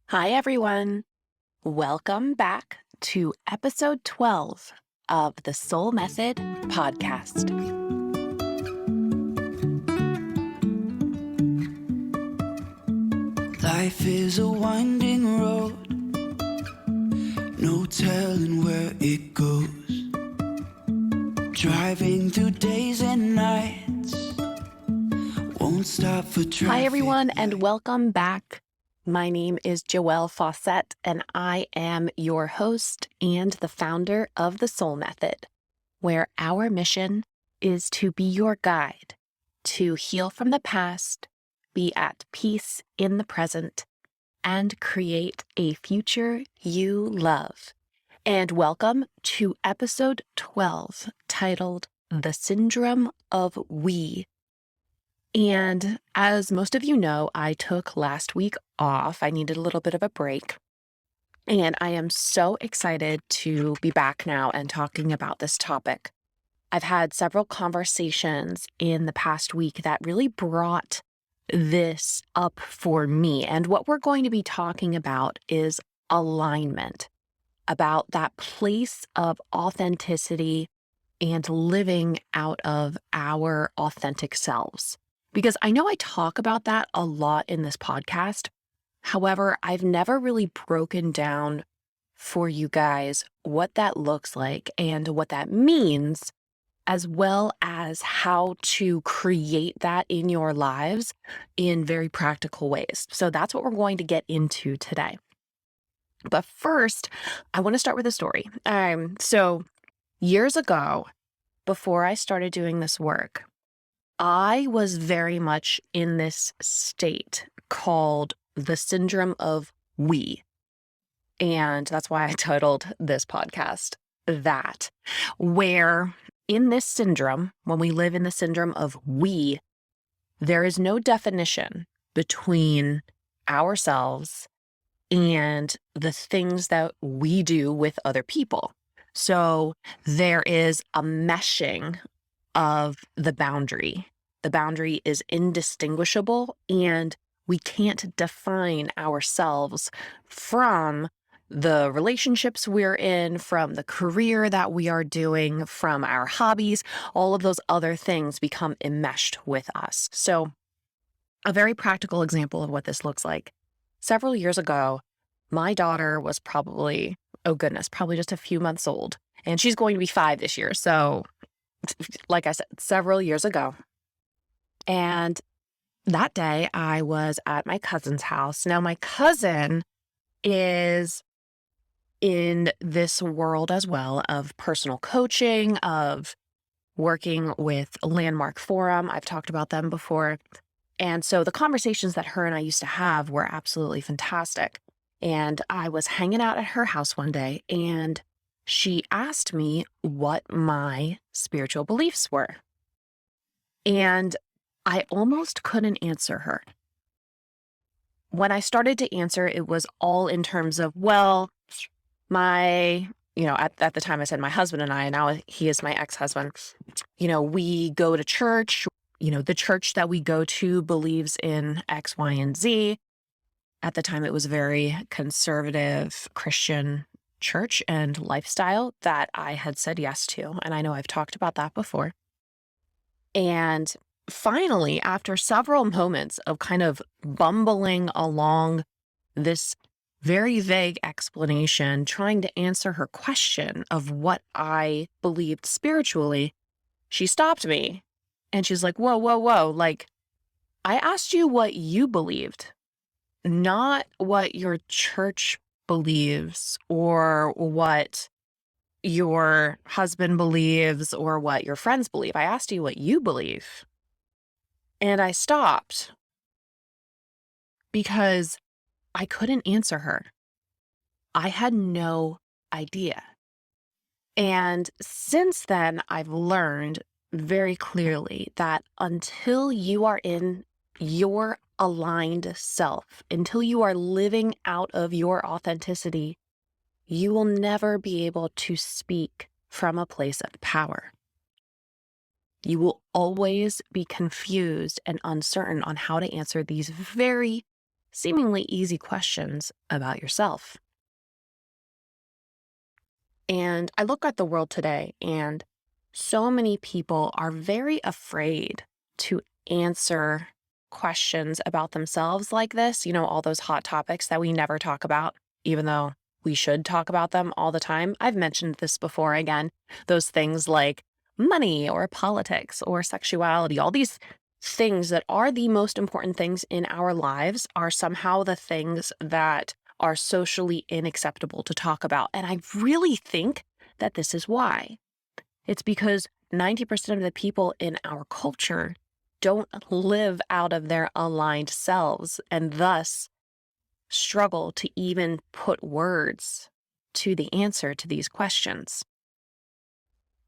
Hi, everyone. Welcome back to episode 12 of the Soul Method podcast. Life is a winding road, no telling where it goes. Driving through days and nights, won't stop for traffic. Hi, everyone, and welcome back. My name is Joelle Fawcett, and I am your host and the founder of the Soul Method, where our mission is to be your guide to heal from the past, be at peace in the present, and create a future you love. And welcome to episode 12, titled The Syndrome of We. And as most of you know, I took last week off. I needed a little bit of a break. And I am so excited to be back now and talking about this topic. I've had several conversations in the past week that really brought this up for me. And what we're going to be talking about is alignment, about that place of authenticity and living out of our authentic selves. Because I know I talk about that a lot in this podcast. However, I've never really broken down for you guys what that looks like and what that means, as well as how to create that in your lives in very practical ways. So that's what we're going to get into today. But first, I want to start with a story. So years ago, before I started doing this work, I was very much in this state called the syndrome of we. And that's why I titled this podcast that, where in this syndrome, when we live in the syndrome of we, there is no definition between ourselves and the things that we do with other people. So there is a meshing of the boundary. The boundary is indistinguishable, and we can't define ourselves from the relationships we're in, from the career that we are doing, from our hobbies. All of those other things become enmeshed with us. So a very practical example of what this looks like. Several years ago, my daughter was probably just a few months old, and she's going to be 5 this year. So like I said, several years ago. And that day I was at my cousin's house. Now, my cousin is in this world as well of personal coaching, of working with Landmark Forum. I've talked about them before. And so the conversations that her and I used to have were absolutely fantastic. And I was hanging out at her house one day, and she asked me what my spiritual beliefs were. And I almost couldn't answer her. When I started to answer, it was all in terms of, well, at the time I said my husband and I, and now he is my ex-husband, we go to church, the church that we go to believes in X, Y, and Z. At the time, it was a very conservative Christian church and lifestyle that I had said yes to. And I know I've talked about that before. And finally, after several moments of kind of bumbling along this very vague explanation, trying to answer her question of what I believed spiritually, she stopped me and she's like, whoa, whoa, whoa. Like, I asked you what you believed, not what your church believes or what your husband believes or what your friends believe. I asked you what you believe. And I stopped because I couldn't answer her. I had no idea. And since then, I've learned very clearly that until you are in your aligned self, until you are living out of your authenticity, you will never be able to speak from a place of power. You will always be confused and uncertain on how to answer these very seemingly easy questions about yourself. And I look at the world today, and so many people are very afraid to answer questions about themselves like this, all those hot topics that we never talk about, even though we should talk about them all the time. I've mentioned this before again, those things like money or politics or sexuality, all these things that are the most important things in our lives are somehow the things that are socially unacceptable to talk about. And I really think that this is why. It's because 90% of the people in our culture don't live out of their aligned selves and thus struggle to even put words to the answer to these questions.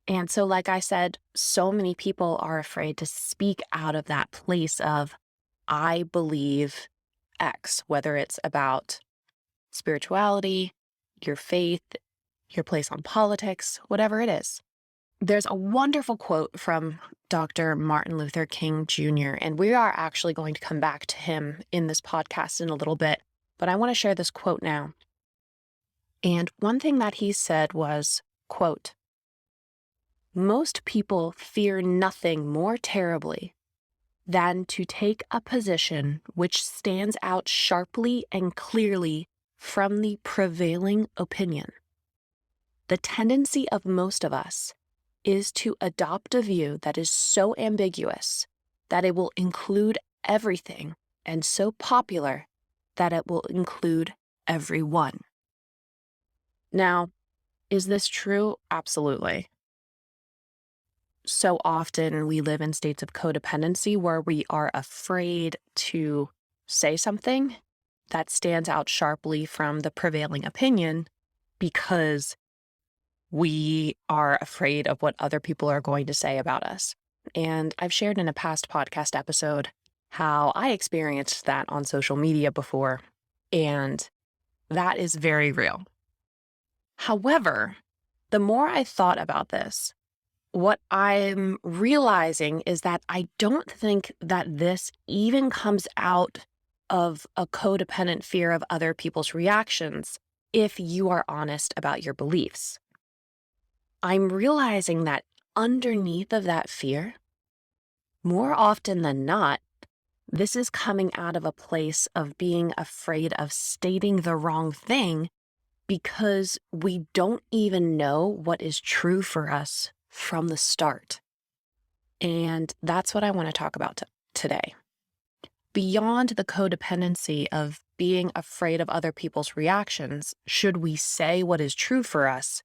And so, like I said, so many people are afraid to speak out of that place of, I believe X, whether it's about spirituality, your faith, your place on politics, whatever it is. There's a wonderful quote from Dr. Martin Luther King Jr., and we are actually going to come back to him in this podcast in a little bit, but I want to share this quote now. And one thing that he said was, quote, "Most people fear nothing more terribly than to take a position which stands out sharply and clearly from the prevailing opinion. The tendency of most of us is to adopt a view that is so ambiguous that it will include everything and so popular that it will include everyone." Now, is this true? Absolutely. So often we live in states of codependency where we are afraid to say something that stands out sharply from the prevailing opinion because we are afraid of what other people are going to say about us. And I've shared in a past podcast episode how I experienced that on social media before, and that is very real. However, the more I thought about this, what I'm realizing is that I don't think that this even comes out of a codependent fear of other people's reactions if you are honest about your beliefs. I'm realizing that underneath of that fear, more often than not, this is coming out of a place of being afraid of stating the wrong thing because we don't even know what is true for us from the start. And that's what I want to talk about today. Beyond the codependency of being afraid of other people's reactions, should we say what is true for us?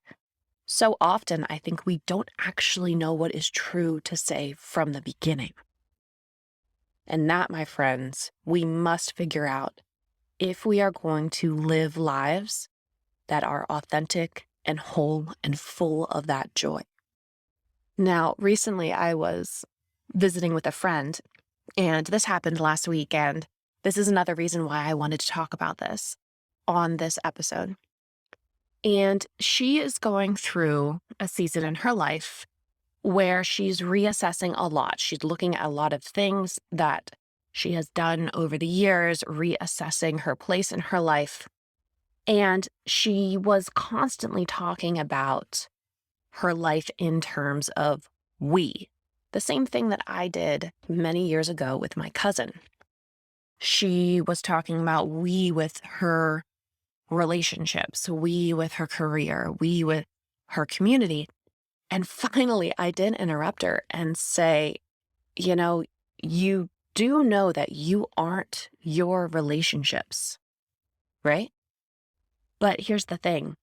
So often, I think we don't actually know what is true to say from the beginning. And that, my friends, we must figure out if we are going to live lives that are authentic and whole and full of that joy. Now, recently I was visiting with a friend, and this happened last week, and this is another reason why I wanted to talk about this on this episode. And she is going through a season in her life where she's reassessing a lot. She's looking at a lot of things that she has done over the years, reassessing her place in her life. And she was constantly talking about her life in terms of we, the same thing that I did many years ago with my cousin. She was talking about we with her relationships, we with her career, we with her community. And finally, I did interrupt her and say, you do know that you aren't your relationships, right? But here's the thing.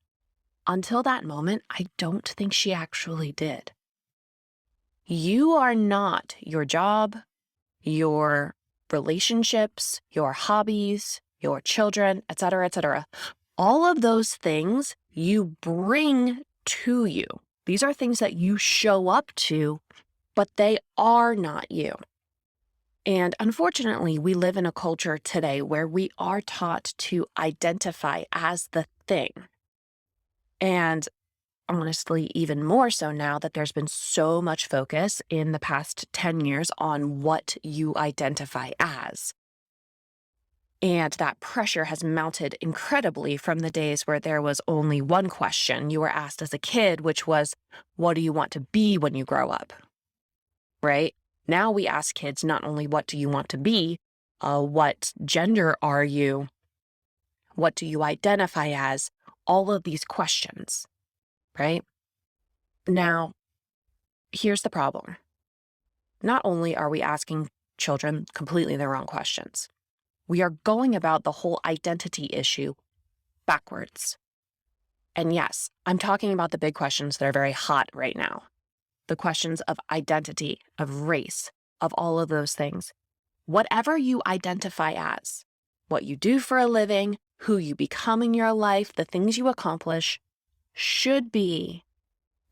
Until that moment, I don't think she actually did. You are not your job, your relationships, your hobbies, your children, etc., etc. All of those things you bring to you. These are things that you show up to, but they are not you. And unfortunately, we live in a culture today where we are taught to identify as the thing. And honestly, even more so now that there's been so much focus in the past 10 years on what you identify as. And that pressure has mounted incredibly from the days where there was only one question you were asked as a kid, which was, what do you want to be when you grow up? Right? Now we ask kids not only what do you want to be, what gender are you? What do you identify as? All of these questions, right? Now, here's the problem. Not only are we asking children completely the wrong questions, we are going about the whole identity issue backwards. And yes, I'm talking about the big questions that are very hot right now. The questions of identity, of race, of all of those things. Whatever you identify as, what you do for a living, who you become in your life, the things you accomplish, should be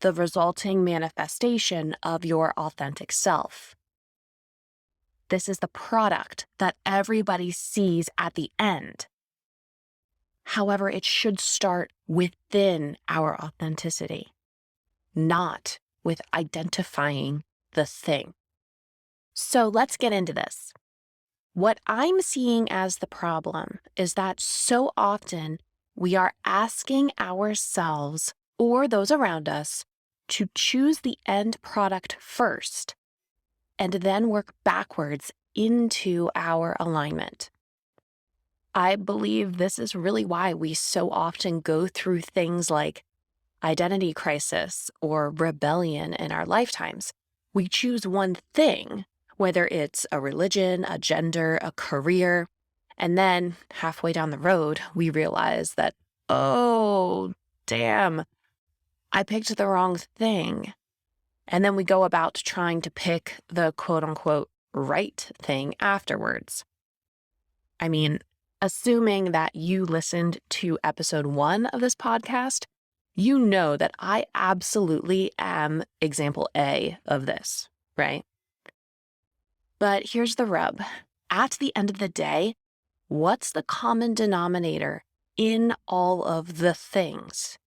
the resulting manifestation of your authentic self. This is the product that everybody sees at the end. However, it should start within our authenticity, not with identifying the thing. So let's get into this. What I'm seeing as the problem is that so often we are asking ourselves or those around us to choose the end product first and then work backwards into our alignment. I believe this is really why we so often go through things like identity crisis or rebellion in our lifetimes. We choose one thing, whether it's a religion, a gender, a career, and then halfway down the road, we realize that, oh, damn, I picked the wrong thing. And then we go about trying to pick the quote unquote right thing afterwards. I mean, assuming that you listened to episode 1 of this podcast, you know that I absolutely am example A of this, right? But here's the rub. At the end of the day, what's the common denominator in all of the things?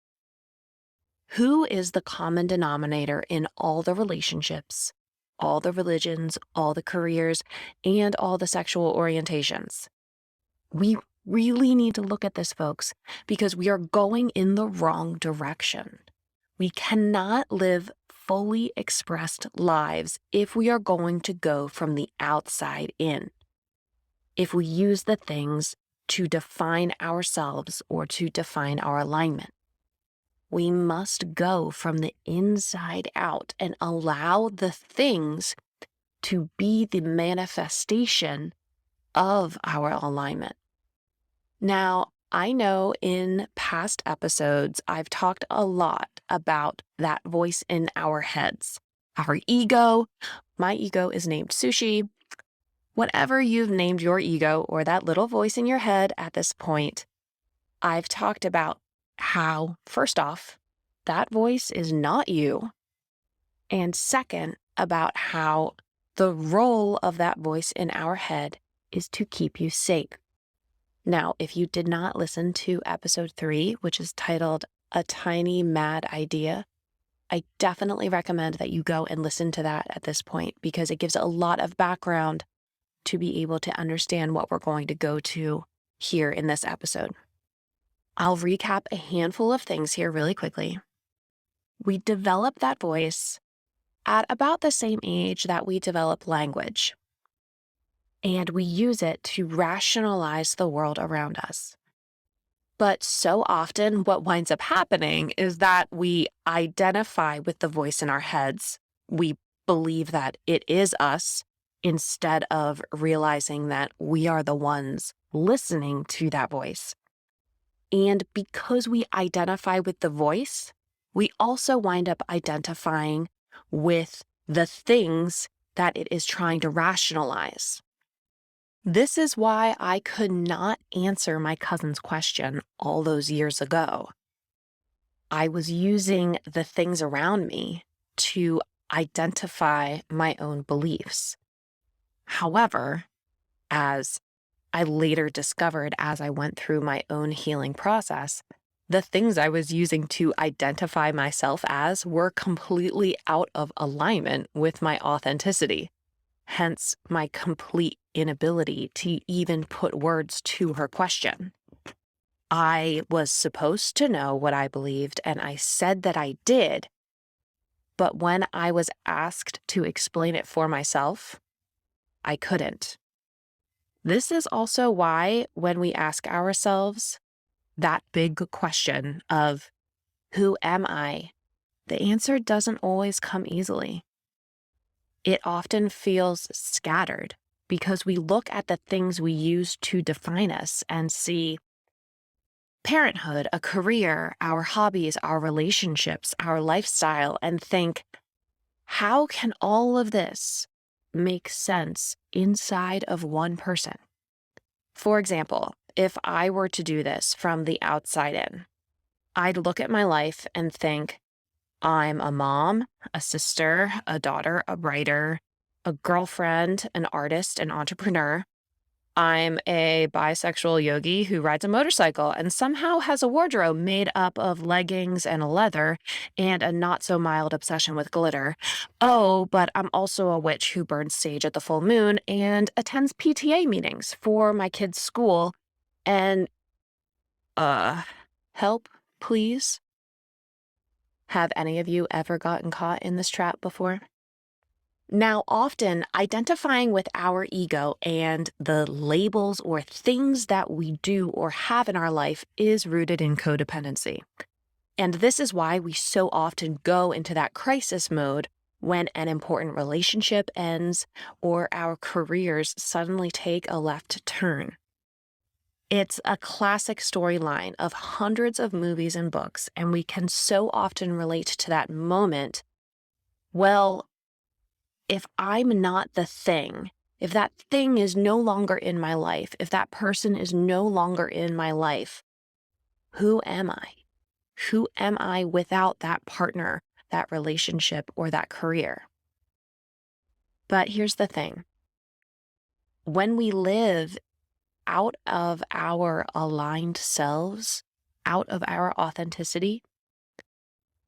Who is the common denominator in all the relationships, all the religions, all the careers, and all the sexual orientations? We really need to look at this, folks, because we are going in the wrong direction. We cannot live fully expressed lives if we are going to go from the outside in. If we use the things to define ourselves or to define our alignment, we must go from the inside out and allow the things to be the manifestation of our alignment. Now, I know in past episodes, I've talked a lot about that voice in our heads, our ego. My ego is named Sushi. Whatever you've named your ego or that little voice in your head at this point, I've talked about how, first off, that voice is not you. And second, about how the role of that voice in our head is to keep you safe. Now, if you did not listen to episode 3, which is titled A Tiny Mad Idea, I definitely recommend that you go and listen to that at this point because it gives a lot of background to be able to understand what we're going to go to here in this episode. I'll recap a handful of things here really quickly. We develop that voice at about the same age that we develop language, and we use it to rationalize the world around us. But so often what winds up happening is that we identify with the voice in our heads. We believe that it is us instead of realizing that we are the ones listening to that voice. And because we identify with the voice, we also wind up identifying with the things that it is trying to rationalize. This is why I could not answer my cousin's question all those years ago. I was using the things around me to identify my own beliefs. However, as I later discovered as I went through my own healing process, the things I was using to identify myself as were completely out of alignment with my authenticity. hence my complete inability to even put words to her question. I was supposed to know what I believed, and I said that I did, but when I was asked to explain it for myself, I couldn't. This is also why when we ask ourselves that big question of, who am I? The answer doesn't always come easily. It often feels scattered because we look at the things we use to define us and see parenthood, a career, our hobbies, our relationships, our lifestyle, and think, how can all of this make sense inside of one person? For example, if I were to do this from the outside in, I'd look at my life and think, I'm a mom, a sister, a daughter, a writer, a girlfriend, an artist, an entrepreneur. I'm a bisexual yogi who rides a motorcycle and somehow has a wardrobe made up of leggings and leather and a not so mild obsession with glitter. Oh, but I'm also a witch who burns sage at the full moon and attends PTA meetings for my kids' school. And, help, please? Have any of you ever gotten caught in this trap before? Now, often identifying with our ego and the labels or things that we do or have in our life is rooted in codependency. And this is why we so often go into that crisis mode when an important relationship ends or our careers suddenly take a left turn. It's a classic storyline of hundreds of movies and books, and we can so often relate to that moment. Well, if I'm not the thing, if that thing is no longer in my life, if that person is no longer in my life, who am I? Who am I without that partner, that relationship, or that career? But here's the thing. When we live out of our aligned selves, out of our authenticity,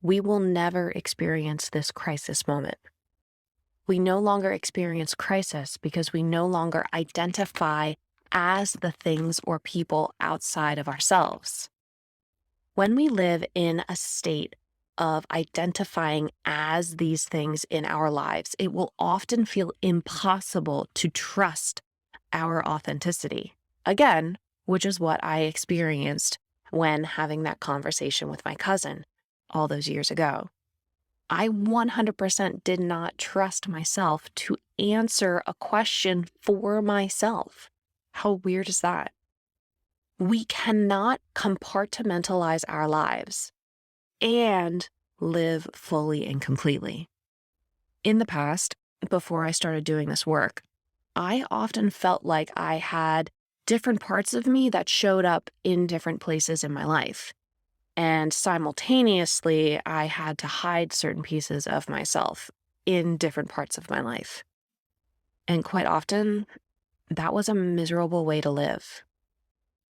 we will never experience this crisis moment. We no longer experience crisis because we no longer identify as the things or people outside of ourselves. When we live in a state of identifying as these things in our lives, it will often feel impossible to trust our authenticity. Again, which is what I experienced when having that conversation with my cousin all those years ago. I 100% did not trust myself to answer a question for myself. How weird is that? We cannot compartmentalize our lives and live fully and completely. In the past, before I started doing this work, I often felt like I had different parts of me that showed up in different places in my life. And simultaneously, I had to hide certain pieces of myself in different parts of my life. And quite often, that was a miserable way to live.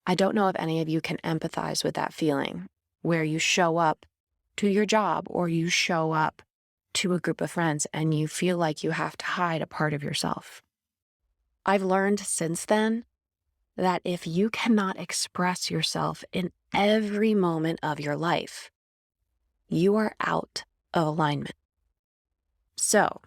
I don't know if any of you can empathize with that feeling, where you show up to your job or you show up to a group of friends and you feel like you have to hide a part of yourself. I've learned since then that if you cannot express yourself in every moment of your life, you are out of alignment. So,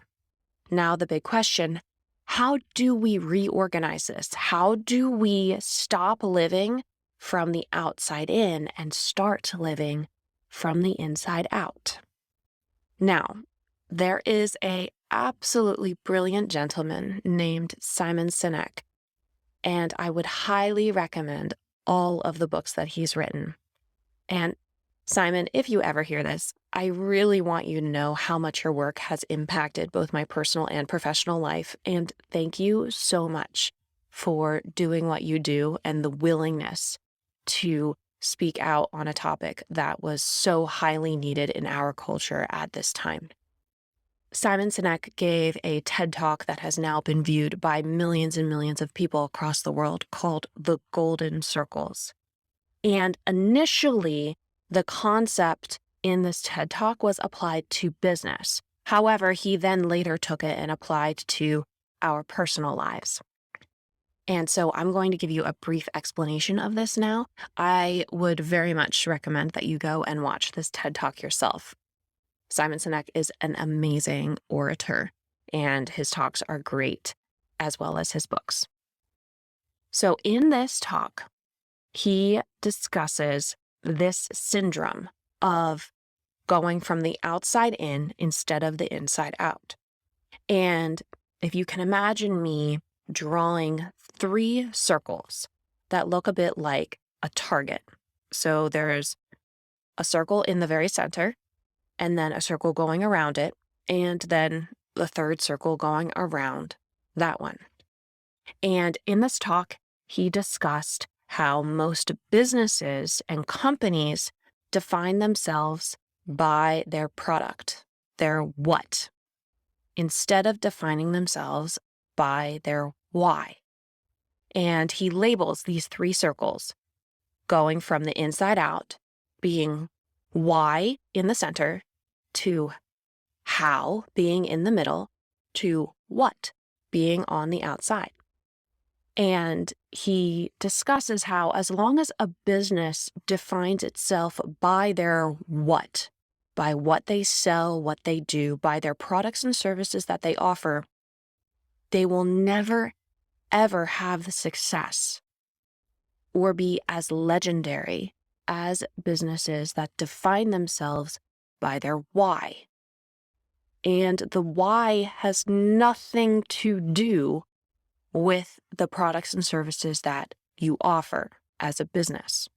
now the big question, how do we reorganize this? How do we stop living from the outside in and start living from the inside out? Now, there is a absolutely brilliant gentleman named Simon Sinek, and I would highly recommend all of the books that he's written. And Simon, if you ever hear this, I really want you to know how much your work has impacted both my personal and professional life. And thank you so much for doing what you do and the willingness to speak out on a topic that was so highly needed in our culture at this time. Simon Sinek gave a TED Talk that has now been viewed by millions and millions of people across the world called The Golden Circles. And initially, the concept in this TED Talk was applied to business. However, he then later took it and applied to our personal lives. And so I'm going to give you a brief explanation of this now. I would very much recommend that you go and watch this TED Talk yourself. Simon Sinek is an amazing orator, and his talks are great, as well as his books. So in this talk, he discusses this syndrome of going from the outside in instead of the inside out. And if you can imagine me drawing 3 circles that look a bit like a target. So there's a circle in the very center, and then a circle going around it, and then the third circle going around that one. And in this talk, he discussed how most businesses and companies define themselves by their product, their what, instead of defining themselves by their why. And he labels these 3 circles, going from the inside out, being why in the center, to how being in the middle, to what being on the outside. And he discusses how as long as a business defines itself by their what, by what they sell, what they do, by their products and services that they offer, they will never, ever have the success or be as legendary as businesses that define themselves by their why. And the why has nothing to do with the products and services that you offer as a business.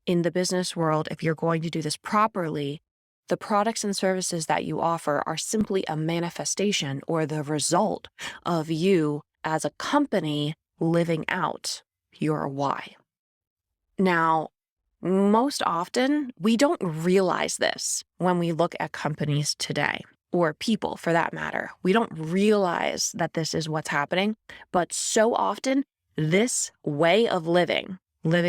In the business world, if you're going to do this properly, the products and services that you offer are simply a manifestation or the result of you as a company living out your why. Now, most often, we don't realize this when we look at companies today, or people for that matter. We don't realize that this is what's happening, but so often, this way of living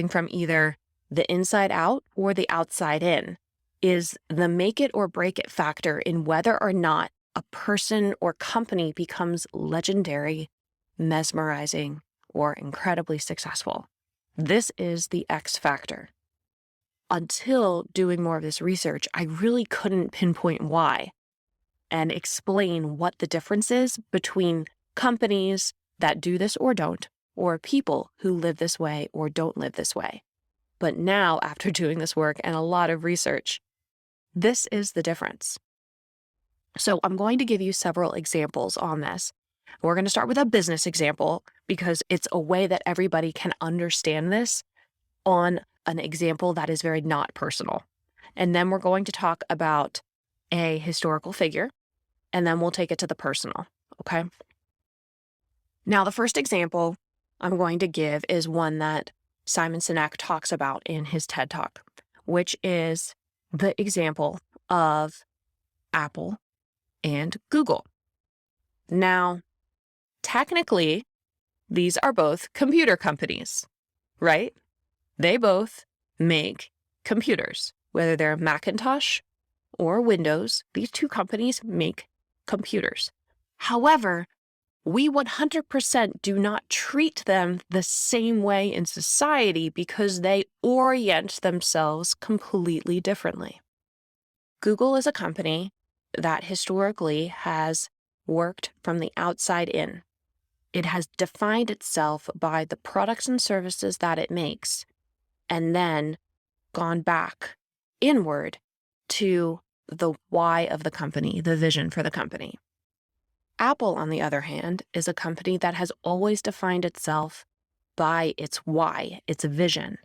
from either the inside out or the outside in, is the make it or break it factor in whether or not a person or company becomes legendary, mesmerizing, or incredibly successful. This is the X factor. Until doing more of this research, I really couldn't pinpoint why and explain what the difference is between companies that do this or don't, or people who live this way or don't live this way. But now, after doing this work and a lot of research, this is the difference. So I'm going to give you several examples on this. We're going to start with a business example because it's a way that everybody can understand this on an example that is very not personal. And then we're going to talk about a historical figure, and then we'll take it to the personal, okay? Now, the first example I'm going to give is one that Simon Sinek talks about in his TED Talk, which is the example of Apple and Google. Now, technically, these are both computer companies, right? They both make computers, whether they're Macintosh or Windows. These 2 companies make computers. However, we 100% do not treat them the same way in society because they orient themselves completely differently. Google is a company that historically has worked from the outside in. It has defined itself by the products and services that it makes, and then gone back inward to the why of the company, the vision for the company. Apple, on the other hand, is a company that has always defined itself by its why, its vision,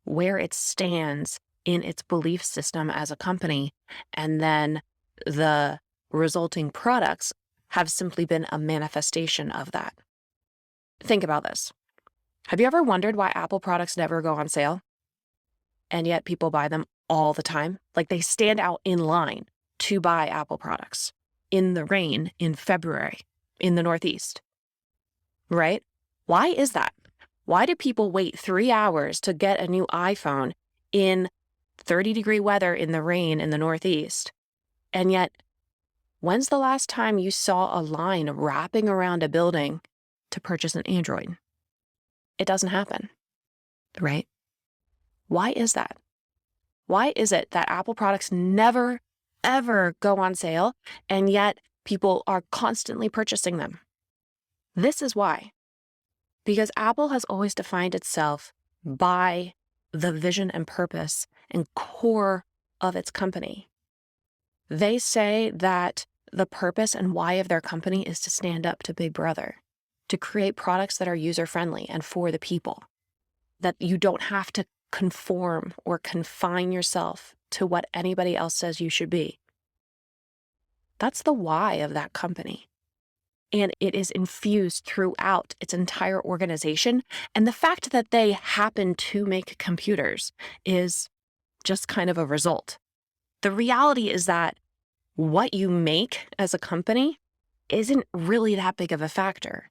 where it stands in its belief system as a company, and then the resulting products have simply been a manifestation of that. Think about this. Have you ever wondered why Apple products never go on sale? And yet people buy them all the time? Like they stand out in line to buy Apple products in the rain in February in the Northeast, right? Why is that? Why do people wait 3 hours to get a new iPhone in 30-degree weather in the rain in the Northeast? And yet When's the last time you saw a line wrapping around a building to purchase an Android? It doesn't happen, right? Why is that? Why is it that Apple products never, ever go on sale, and yet people are constantly purchasing them? This is why. Because Apple has always defined itself by the vision and purpose and core of its company. They say that the purpose and why of their company is to stand up to Big Brother, to create products that are user-friendly and for the people, that you don't have to conform or confine yourself to what anybody else says you should be. That's the why of that company. And it is infused throughout its entire organization. And the fact that they happen to make computers is just kind of a result. The reality is that what you make as a company isn't really that big of a factor.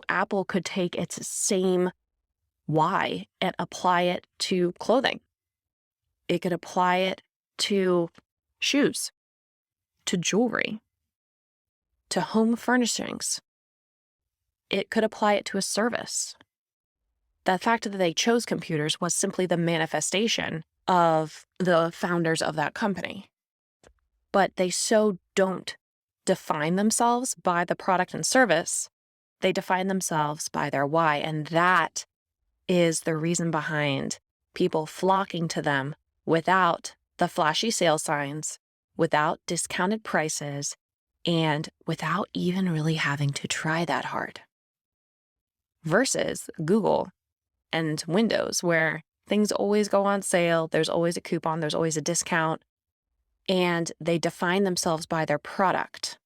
Apple could take its same why and apply it to clothing. It could apply it to shoes, to jewelry, to home furnishings. It could apply it to a service. The fact that they chose computers was simply the manifestation of the founders of that company. But they so don't define themselves by the product and service. They define themselves by their why. And that is the reason behind people flocking to them without the flashy sales signs, without discounted prices, and without even really having to try that hard. Versus Google and Windows, where things always go on sale, there's always a coupon, there's always a discount, and they define themselves by their product.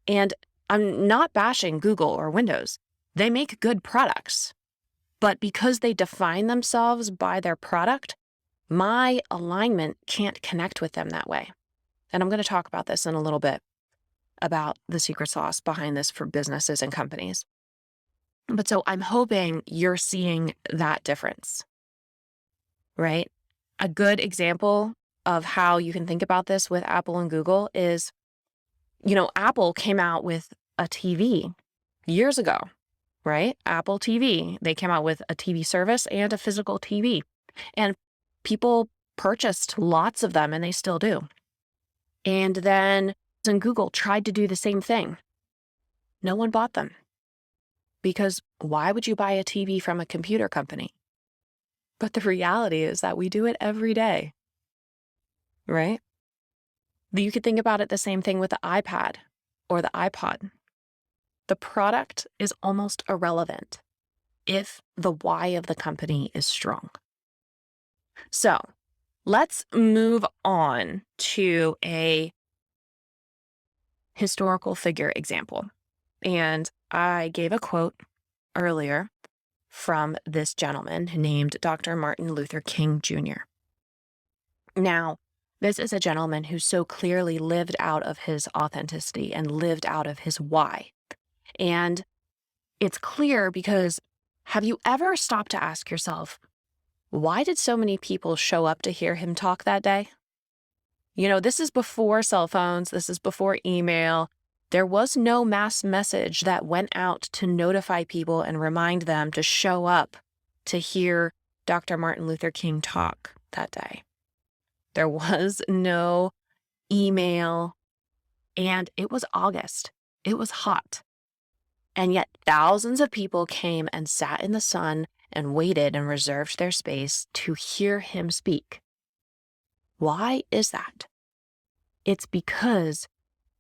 And I'm not bashing Google or Windows. They make good products. But because they define themselves by their product, my alignment can't connect with them that way. And I'm going to talk about this in a little bit, about the secret sauce behind this for businesses and companies. But so I'm hoping you're seeing that difference, right? A good example of how you can think about this with Apple and Google is, Apple came out with a TV years ago, right? Apple TV. They came out with a TV service and a physical TV. And people purchased lots of them, and they still do. And then Google tried to do the same thing. No one bought them. Because why would you buy a TV from a computer company? But the reality is that we do it every day, right? You could think about it the same thing with the iPad or the iPod. The product is almost irrelevant if the why of the company is strong. So let's move on to a historical figure example. And I gave a quote earlier from this gentleman named Dr. Martin Luther King Jr. Now, this is a gentleman who so clearly lived out of his authenticity and lived out of his why. And it's clear because have you ever stopped to ask yourself, why did so many people show up to hear him talk that day? This is before cell phones. This is before email. There was no mass message that went out to notify people and remind them to show up to hear Dr. Martin Luther King talk that day. There was no email, and it was August. It was hot. And yet thousands of people came and sat in the sun and waited and reserved their space to hear him speak. Why is that? It's because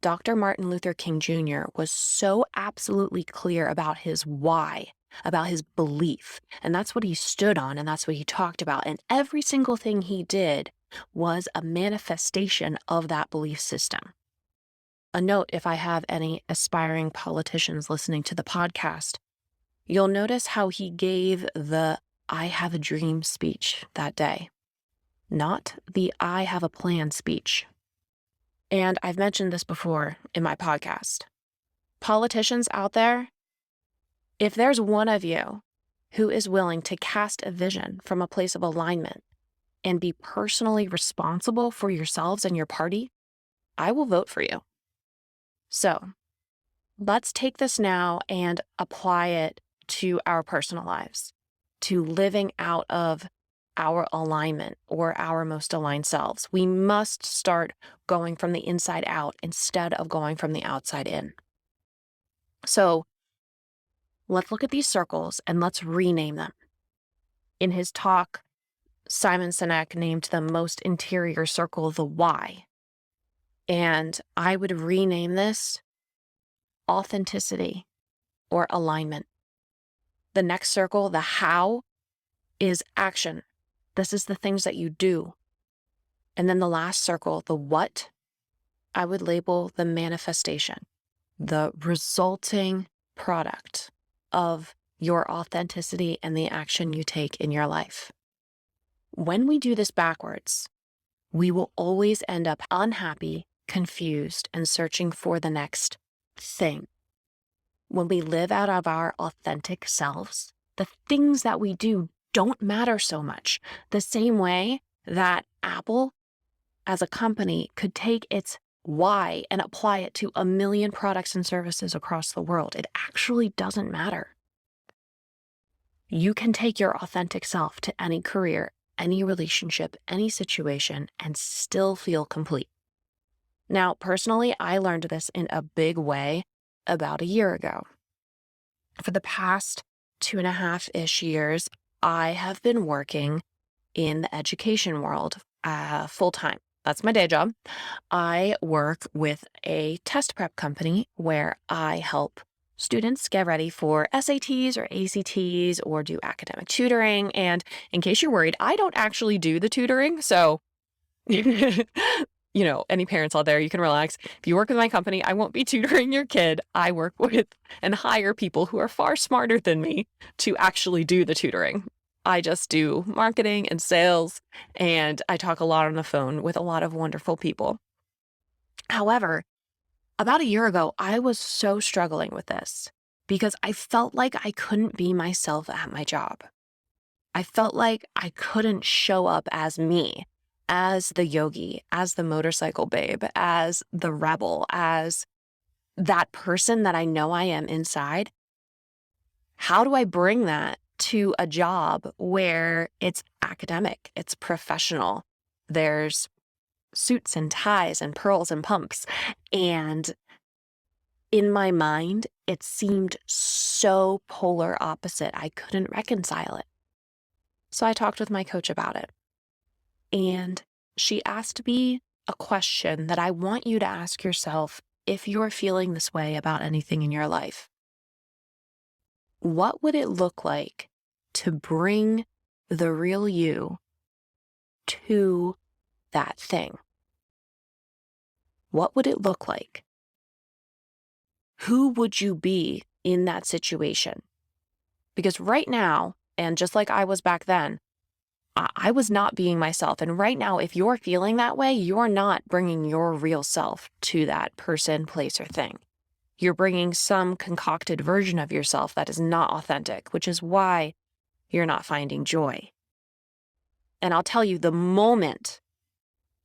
Dr. Martin Luther King Jr. was so absolutely clear about his why, about his belief. And that's what he stood on, and that's what he talked about. And every single thing he did was a manifestation of that belief system. A note, if I have any aspiring politicians listening to the podcast, you'll notice how he gave the I have a dream speech that day, not the I have a plan speech. And I've mentioned this before in my podcast. Politicians out there, if there's one of you who is willing to cast a vision from a place of alignment and be personally responsible for yourselves and your party, I will vote for you. So let's take this now and apply it to our personal lives, to living out of our alignment or our most aligned selves. We must start going from the inside out instead of going from the outside in. So let's look at these circles and let's rename them. In his talk, Simon Sinek named the most interior circle the why. And I would rename this authenticity or alignment. The next circle, the how, is action. This is the things that you do. And then the last circle, the what, I would label the manifestation, the resulting product of your authenticity and the action you take in your life. When we do this backwards, we will always end up unhappy, confused, and searching for the next thing. When we live out of our authentic selves, the things that we do don't matter so much. The same way that Apple, as a company, could take its why and apply it to a million products and services across the world. It actually doesn't matter. You can take your authentic self to any career, any relationship, any situation, and still feel complete. Now, personally, I learned this in a big way about a year ago. For the past 2.5-ish years, I have been working in the education world full time. That's my day job. I work with a test prep company where I help students get ready for SATs or ACTs or do academic tutoring. And in case you're worried, I don't actually do the tutoring. So, any parents out there, you can relax. If you work with my company, I won't be tutoring your kid. I work with and hire people who are far smarter than me to actually do the tutoring. I just do marketing and sales, and I talk a lot on the phone with a lot of wonderful people. However, about a year ago, I was so struggling with this because I felt like I couldn't be myself at my job. I felt like I couldn't show up as me, as the yogi, as the motorcycle babe, as the rebel, as that person that I know I am inside. How do I bring that to a job where it's academic, it's professional, there's suits and ties and pearls and pumps? And in my mind, it seemed so polar opposite. I couldn't reconcile it. So I talked with my coach about it. And she asked me a question that I want you to ask yourself if you're feeling this way about anything in your life. What would it look like to bring the real you to that thing? What would it look like? Who would you be in that situation? Because right now, and just like I was back then, I was not being myself. And right now, if you're feeling that way, you're not bringing your real self to that person, place, or thing. You're bringing some concocted version of yourself that is not authentic, which is why you're not finding joy. And I'll tell you, the moment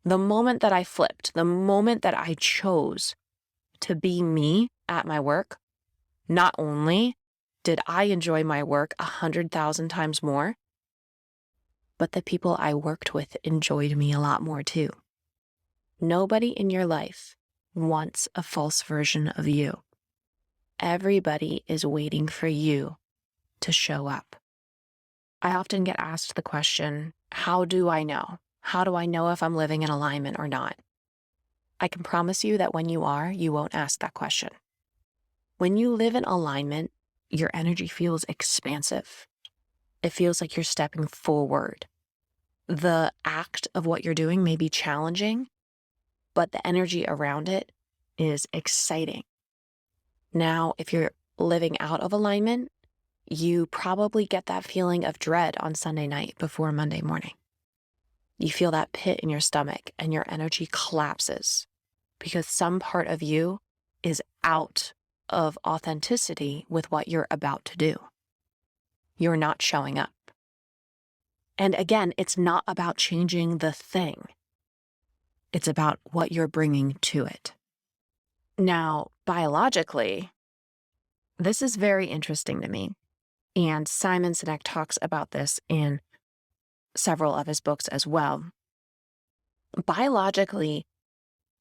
that I flipped, the moment that I chose to be me at my work, not only did I enjoy my work 100,000 times more, but the people I worked with enjoyed me a lot more too. Nobody in your life wants a false version of you. Everybody is waiting for you to show up. I often get asked the question, how do I know? How do I know if I'm living in alignment or not? I can promise you that when you are, you won't ask that question. When you live in alignment, your energy feels expansive. It feels like you're stepping forward. The act of what you're doing may be challenging, but the energy around it is exciting. Now, if you're living out of alignment, you probably get that feeling of dread on Sunday night before Monday morning. You feel that pit in your stomach and your energy collapses because some part of you is out of authenticity with what you're about to do. You're not showing up. And again, it's not about changing the thing. It's about what you're bringing to it. Now, biologically, this is very interesting to me. And Simon Sinek talks about this in several of his books as well. Biologically,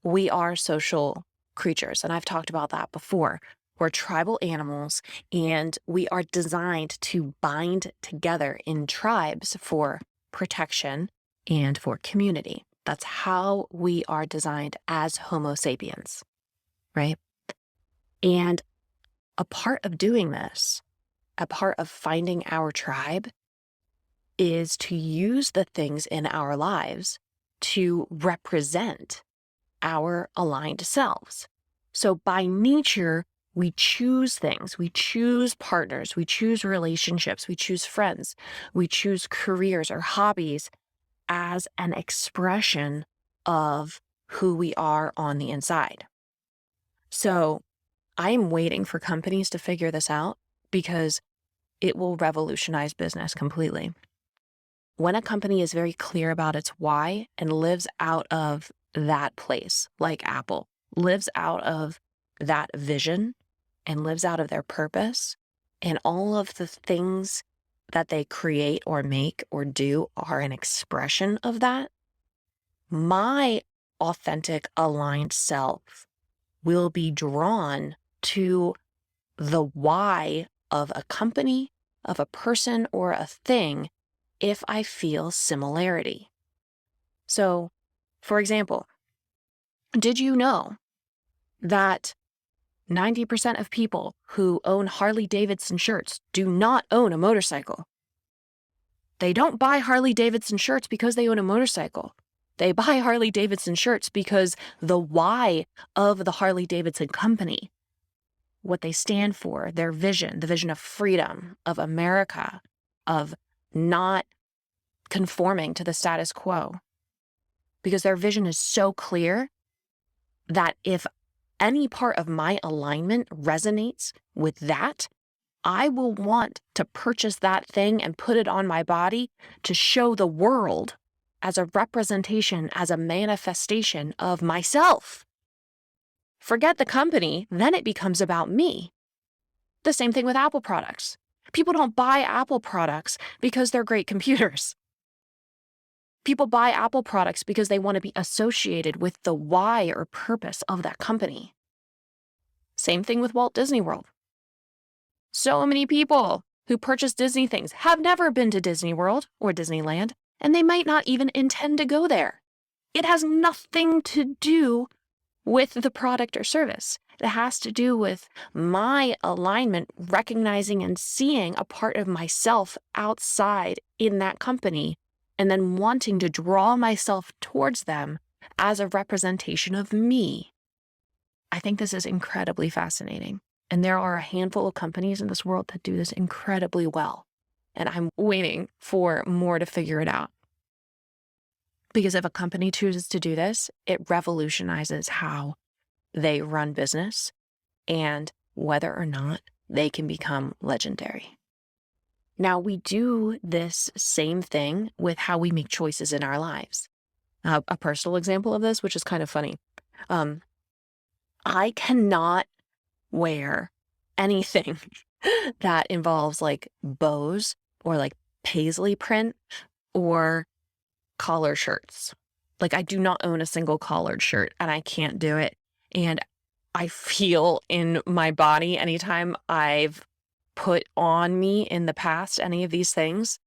we are social creatures, and I've talked about that before. We're tribal animals, and we are designed to bind together in tribes for protection and for community. That's how we are designed as Homo sapiens, right? And a part of doing this, a part of finding our tribe, is to use the things in our lives to represent our aligned selves. So by nature, we choose things, we choose partners, we choose relationships, we choose friends, we choose careers or hobbies as an expression of who we are on the inside. So I'm waiting for companies to figure this out because it will revolutionize business completely. When a company is very clear about its why and lives out of that place, like Apple, lives out of that vision and lives out of their purpose, and all of the things that they create or make or do are an expression of that, my authentic, aligned self will be drawn to the why of a company, of a person, or a thing if I feel similarity. So, for example, did you know that 90% of people who own Harley Davidson shirts do not own a motorcycle? They don't buy Harley Davidson shirts because they own a motorcycle. They buy Harley Davidson shirts because the why of the Harley Davidson company, what they stand for, their vision, the vision of freedom, of America, of not conforming to the status quo. Because their vision is so clear that if any part of my alignment resonates with that, I will want to purchase that thing and put it on my body to show the world as a representation, as a manifestation of myself. Forget the company, then it becomes about me. The same thing with Apple products. People don't buy Apple products because they're great computers. People buy Apple products because they want to be associated with the why or purpose of that company. Same thing with Walt Disney World. So many people who purchase Disney things have never been to Disney World or Disneyland, and they might not even intend to go there. It has nothing to do with the product or service. It has to do with my alignment, recognizing and seeing a part of myself outside in that company, and then wanting to draw myself towards them as a representation of me. I think this is incredibly fascinating. And there are a handful of companies in this world that do this incredibly well. And I'm waiting for more to figure it out. Because if a company chooses to do this, it revolutionizes how they run business and whether or not they can become legendary. Now, we do this same thing with how we make choices in our lives. A personal example of this, which is kind of funny. I cannot wear anything that involves like bows or like paisley print or collar shirts. Like I do not own a single collared shirt and I can't do it. And I feel in my body anytime I've put on me in the past any of these things,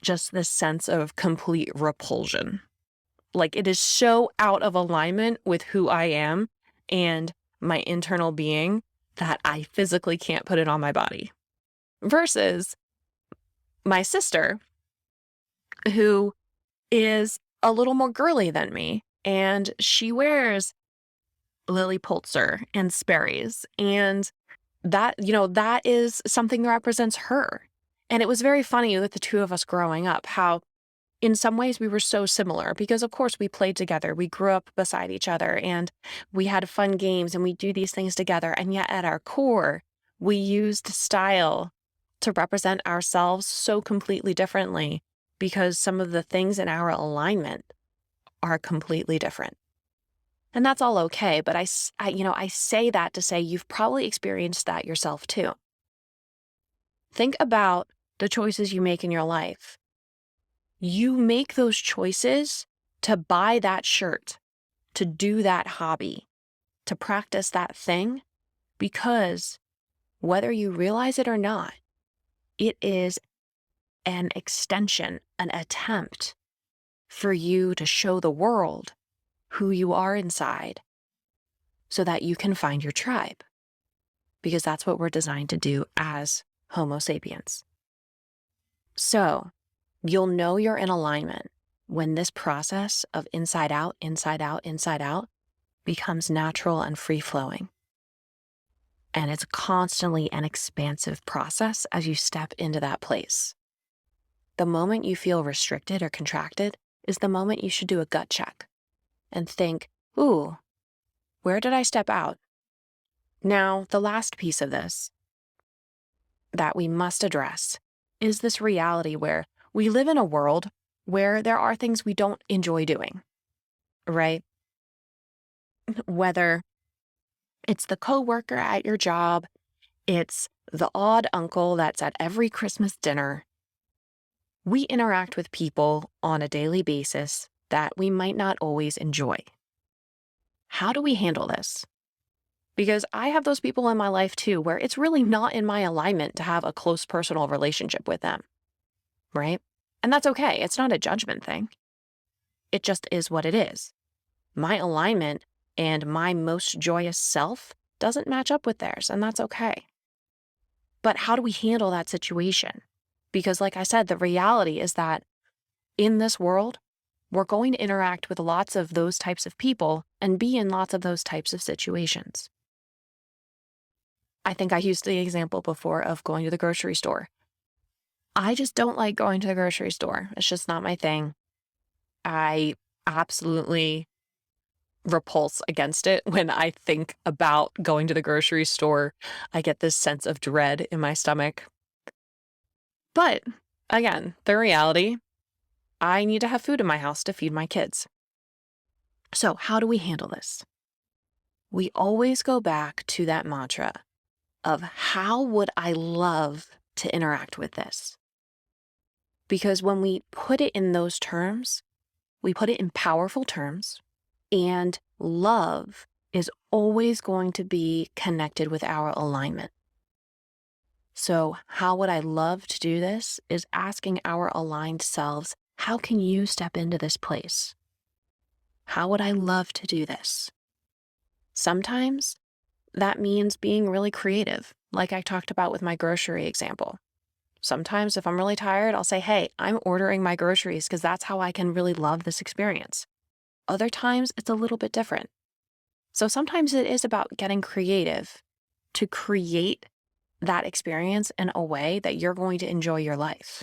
just this sense of complete repulsion. Like it is so out of alignment with who I am and my internal being that I physically can't put it on my body. Versus my sister, who is a little more girly than me, and she wears Lily Pulitzer and Sperry's, and that, that is something that represents her. And it was very funny with the two of us growing up, how in some ways we were so similar because of course we played together. We grew up beside each other and we had fun games and we do these things together. And yet at our core, we used style to represent ourselves so completely differently because some of the things in our alignment are completely different. And that's all okay. But I say that to say you've probably experienced that yourself too. Think about the choices you make in your life. You make those choices to buy that shirt, to do that hobby, to practice that thing, because whether you realize it or not, it is an extension, an attempt for you to show the world who you are inside so that you can find your tribe. Because that's what we're designed to do as Homo sapiens. So you'll know you're in alignment when this process of inside out, inside out, inside out becomes natural and free flowing. And it's constantly an expansive process as you step into that place. The moment you feel restricted or contracted is the moment you should do a gut check and think, ooh, where did I step out? Now, the last piece of this that we must address is this reality where we live in a world where there are things we don't enjoy doing, right? Whether it's the coworker at your job, it's the odd uncle that's at every Christmas dinner. We interact with people on a daily basis that we might not always enjoy. How do we handle this? Because I have those people in my life too, where it's really not in my alignment to have a close personal relationship with them, right? And that's okay. It's not a judgment thing. It just is what it is. My alignment and my most joyous self doesn't match up with theirs, and that's okay. But how do we handle that situation? Because like I said, the reality is that in this world, we're going to interact with lots of those types of people and be in lots of those types of situations. I think I used the example before of going to the grocery store. I just don't like going to the grocery store. It's just not my thing. I absolutely repulse against it when I think about going to the grocery store. I get this sense of dread in my stomach. But again, the reality, I need to have food in my house to feed my kids. So how do we handle this? We always go back to that mantra of how would I love to interact with this? Because when we put it in those terms, we put it in powerful terms, and love is always going to be connected with our alignment. So how would I love to do this is asking our aligned selves, how can you step into this place? How would I love to do this? Sometimes that means being really creative, like I talked about with my grocery example. Sometimes if I'm really tired, I'll say, hey, I'm ordering my groceries because that's how I can really love this experience. Other times it's a little bit different. So sometimes it is about getting creative to create that experience in a way that you're going to enjoy your life.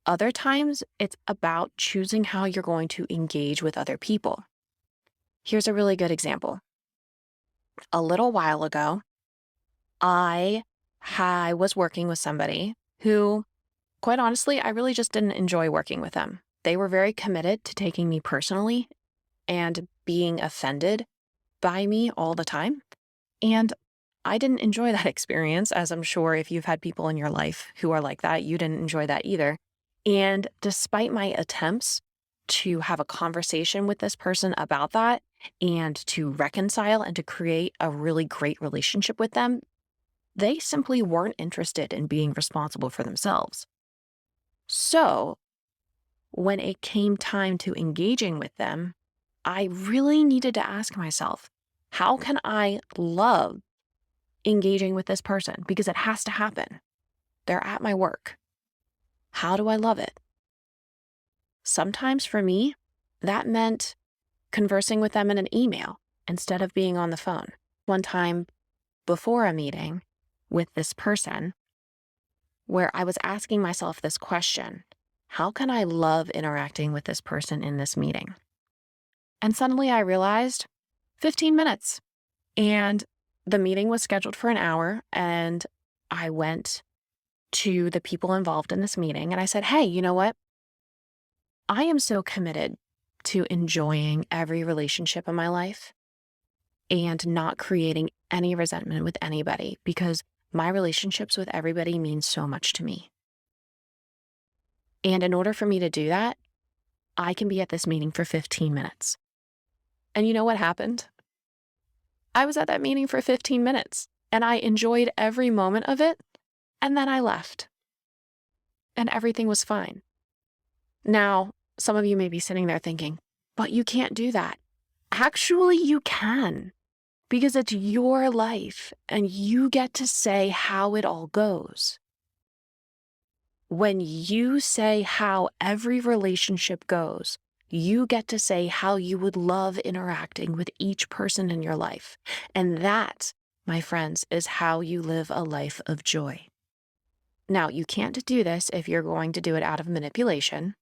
Other times it's about choosing how you're going to engage with other people. Here's a really good example. A little while ago, I was working with somebody who, quite honestly, I really just didn't enjoy working with them. They were very committed to taking me personally and being offended by me all the time. And I didn't enjoy that experience, as I'm sure if you've had people in your life who are like that, you didn't enjoy that either. And despite my attempts to have a conversation with this person about that and to reconcile and to create a really great relationship with them, they simply weren't interested in being responsible for themselves. So when it came time to engaging with them, I really needed to ask myself, how can I love engaging with this person? Because it has to happen. They're at my work. How do I love it? Sometimes for me, that meant conversing with them in an email instead of being on the phone. One time before a meeting with this person where I was asking myself this question, how can I love interacting with this person in this meeting? And suddenly I realized 15 minutes. And the meeting was scheduled for an hour. And I went to the people involved in this meeting and I said, hey, you know what? I am so committed to enjoying every relationship in my life and not creating any resentment with anybody, because my relationships with everybody mean so much to me. And in order for me to do that, I can be at this meeting for 15 minutes. And you know what happened? I was at that meeting for 15 minutes and I enjoyed every moment of it. And then I left and everything was fine. Now, some of you may be sitting there thinking, but you can't do that. Actually, you can, because it's your life and you get to say how it all goes. When you say how every relationship goes, you get to say how you would love interacting with each person in your life. And that, my friends, is how you live a life of joy. Now, you can't do this if you're going to do it out of manipulation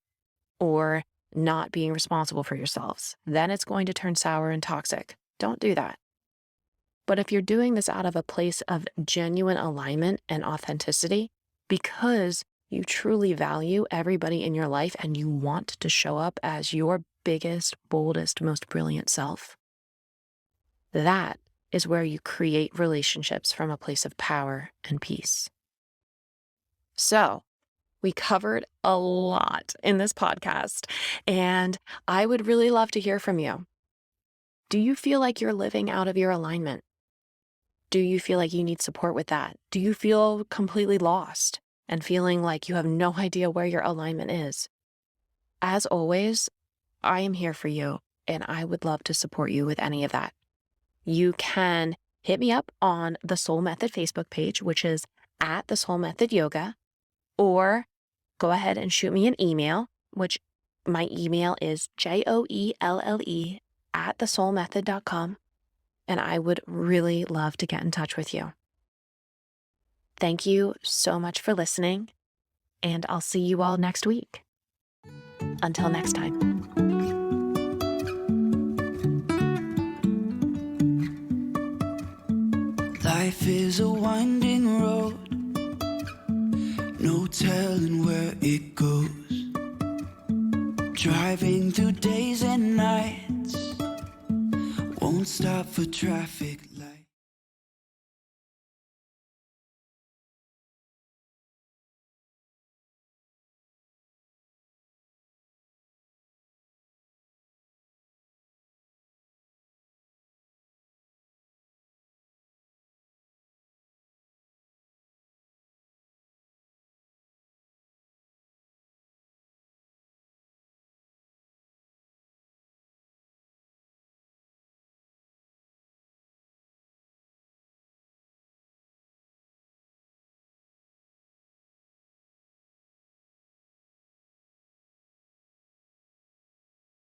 or not being responsible for yourselves. Then it's going to turn sour and toxic. Don't do that. But if you're doing this out of a place of genuine alignment and authenticity, because you truly value everybody in your life and you want to show up as your biggest, boldest, most brilliant self, that is where you create relationships from a place of power and peace. So, we covered a lot in this podcast, and I would really love to hear from you. Do you feel like you're living out of your alignment? Do you feel like you need support with that? Do you feel completely lost and feeling like you have no idea where your alignment is? As always, I am here for you, and I would love to support you with any of that. You can hit me up on the Soul Method Facebook page, which is at the Soul Method Yoga, or go ahead and shoot me an email, which my email is joelle@thesoulmethod.com. And I would really love to get in touch with you. Thank you so much for listening, and I'll see you all next week. Until next time. Life is a winding road, no telling where it goes. Driving through days and nights, won't stop for traffic.